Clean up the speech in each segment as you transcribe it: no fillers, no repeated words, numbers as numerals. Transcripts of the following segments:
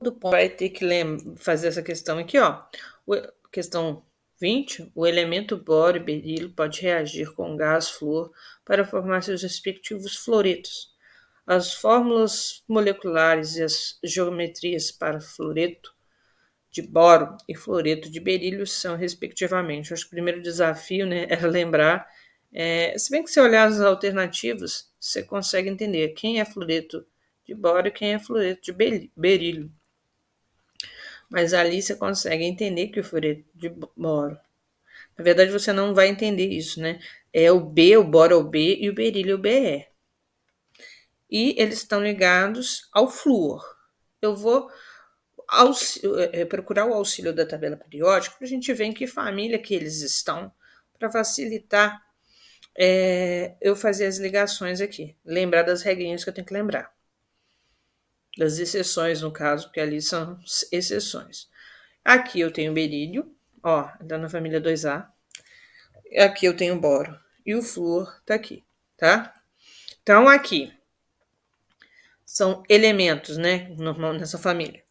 ponto vai ter que fazer essa questão aqui, ó. Questão 20. O elemento bório e berilo pode reagir com gás flúor para formar seus respectivos fluoretos. As fórmulas moleculares e as geometrias para fluoreto de boro e fluoreto de berílio são, respectivamente. Acho que o primeiro desafio, né, era lembrar. Se bem que se olhar as alternativas, você consegue entender quem é fluoreto de boro e quem é fluoreto de berílio. Mas ali você consegue entender que o fluoreto de boro, na verdade você não vai entender isso, né? É o B, o boro é o B e o berílio é o BE. E eles estão ligados ao flúor. Eu vou procurar o auxílio da tabela periódica para a gente ver em que família que eles estão, para facilitar eu fazer as ligações aqui. Lembrar das regrinhas que eu tenho que lembrar. Das exceções, no caso, porque ali são exceções. Aqui eu tenho berílio, ó, tá na família 2A. Aqui eu tenho boro. E o flúor tá aqui, tá? Então, aqui são elementos, né, nessa família,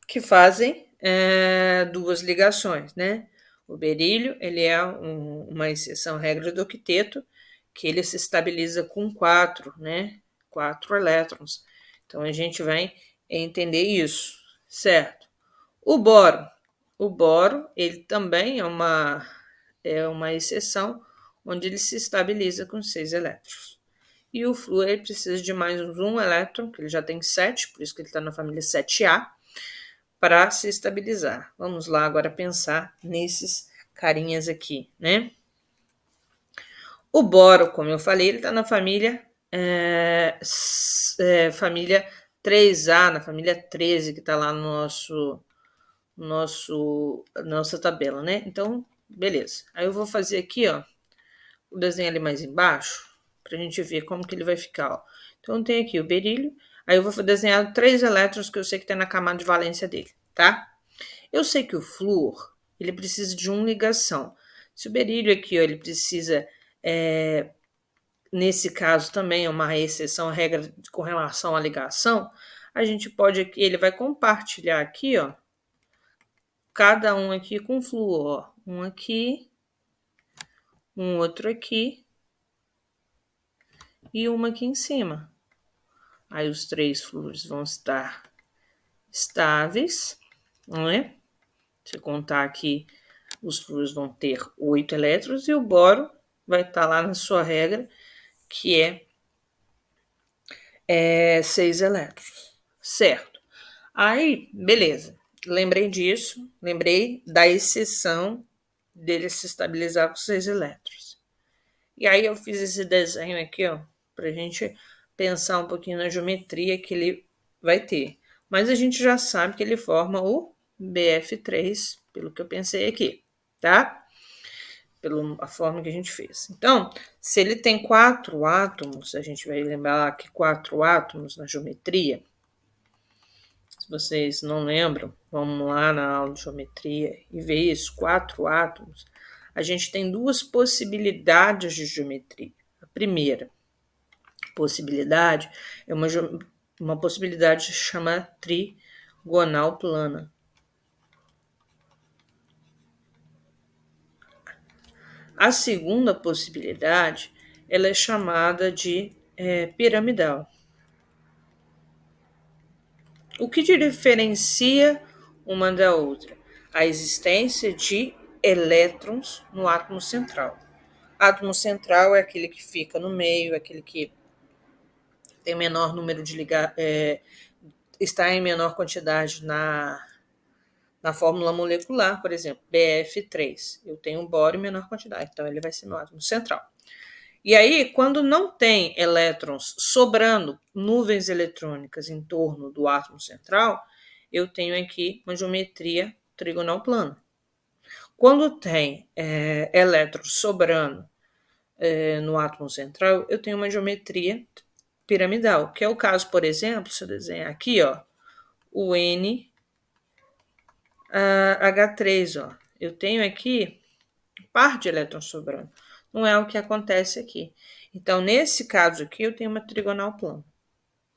que fazem duas ligações, né? O berílio, ele é uma exceção regra do octeto, que ele se estabiliza com 4, né? 4 elétrons. Então, a gente vai entender isso, certo? O boro, ele também é uma exceção, onde ele se estabiliza com 6 elétrons. E o flúor ele precisa de mais um elétron, que ele já tem 7, por isso que ele está na família 7A, para se estabilizar. Vamos lá agora pensar nesses carinhas aqui, né? O boro, como eu falei, ele está na família família 3A, na família 13, que está lá no nossa tabela, né? Então, beleza. Aí eu vou fazer aqui, ó, o desenho ali mais embaixo, para a gente ver como que ele vai ficar, ó. Então, tem aqui o berílio, aí eu vou desenhar 3 elétrons que eu sei que tem na camada de valência dele, tá? Eu sei que o flúor, ele precisa de uma ligação. Se o berílio aqui, ó, ele precisa, nesse caso também é uma exceção à regra com relação à ligação, a gente pode aqui, ele vai compartilhar aqui, ó, cada um aqui com flúor, ó. Um aqui, um outro aqui e uma aqui em cima. Aí os 3 flúores vão estar estáveis, não é? Se contar aqui, os flúores vão ter 8 elétrons e o boro vai estar lá na sua regra, que é 6 elétrons, certo? Aí, beleza. Lembrei disso, lembrei da exceção dele se estabilizar com 6 elétrons. E aí eu fiz esse desenho aqui, ó, pra gente pensar um pouquinho na geometria que ele vai ter. Mas a gente já sabe que ele forma o BF3, pelo que eu pensei aqui, tá? Pela forma que a gente fez. Então, se ele tem 4 átomos, a gente vai lembrar que 4 átomos na geometria, se vocês não lembram, vamos lá na aula de geometria e ver isso, 4 átomos. A gente tem duas possibilidades de geometria. A primeira possibilidade é uma possibilidade chamada trigonal plana. A segunda possibilidade ela é chamada de piramidal. O que diferencia uma da outra? A existência de elétrons no átomo central. Átomo central é aquele que fica no meio, aquele que tem menor número de está em menor quantidade na fórmula molecular, por exemplo, BF3. Eu tenho um boro em menor quantidade, então ele vai ser meu átomo central. E aí, quando não tem elétrons sobrando, nuvens eletrônicas em torno do átomo central, eu tenho aqui uma geometria trigonal plana. Quando tem elétrons sobrando no átomo central, eu tenho uma geometria piramidal, que é o caso, por exemplo, se eu desenhar aqui, ó, o NH3, ó. Eu tenho aqui um par de elétrons sobrando. Não é o que acontece aqui. Então, nesse caso aqui, eu tenho uma trigonal plana,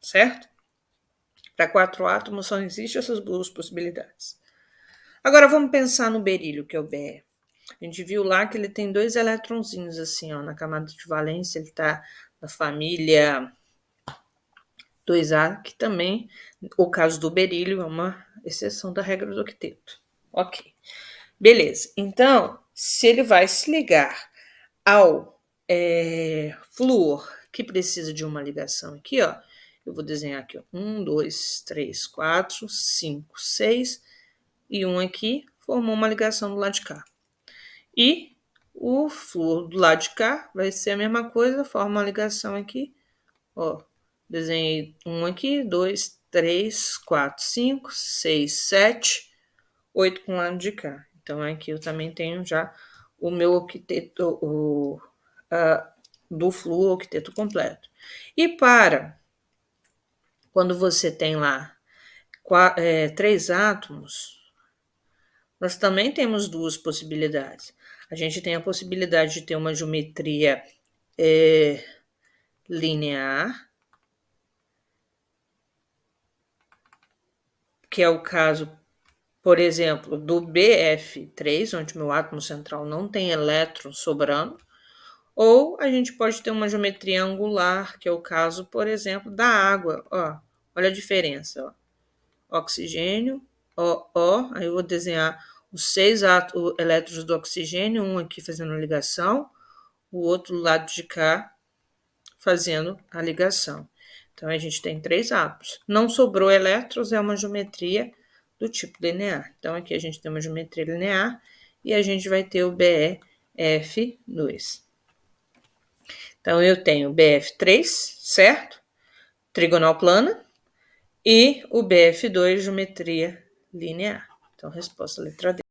certo? Para 4 átomos só existem essas duas possibilidades. Agora vamos pensar no berílio, que é o Be. A gente viu lá que ele tem 2 eletronzinhos assim, ó, na camada de valência, ele está na família 2A, que também, o caso do berílio, é uma exceção da regra do octeto. Ok. Beleza. Então, se ele vai se ligar ao flúor, que precisa de uma ligação aqui, ó, eu vou desenhar aqui, ó, 1, 2, 3, 4, 5, 6 e um aqui, formou uma ligação do lado de cá. E o flúor do lado de cá vai ser a mesma coisa, forma uma ligação aqui, ó, desenhei um aqui, 2, 3, 4, 5, 6, 7, 8 com o lado de cá. Então aqui eu também tenho já o meu octeto, do flúor octeto completo. E para quando você tem lá 3 átomos, nós também temos duas possibilidades. A gente tem a possibilidade de ter uma geometria linear, que é o caso, por exemplo, do BF3, onde o meu átomo central não tem elétron sobrando, ou a gente pode ter uma geometria angular, que é o caso, por exemplo, da água. Ó, olha a diferença. Ó. Oxigênio, O, aí eu vou desenhar os 6 elétrons do oxigênio, um aqui fazendo a ligação, o outro lado de cá fazendo a ligação. Então, a gente tem 3 átomos. Não sobrou elétrons, é uma geometria do tipo linear. Então, aqui a gente tem uma geometria linear e a gente vai ter o BeF2. Então, eu tenho o BF3, certo? Trigonal plana. E o BF2, geometria linear. Então, resposta letra D.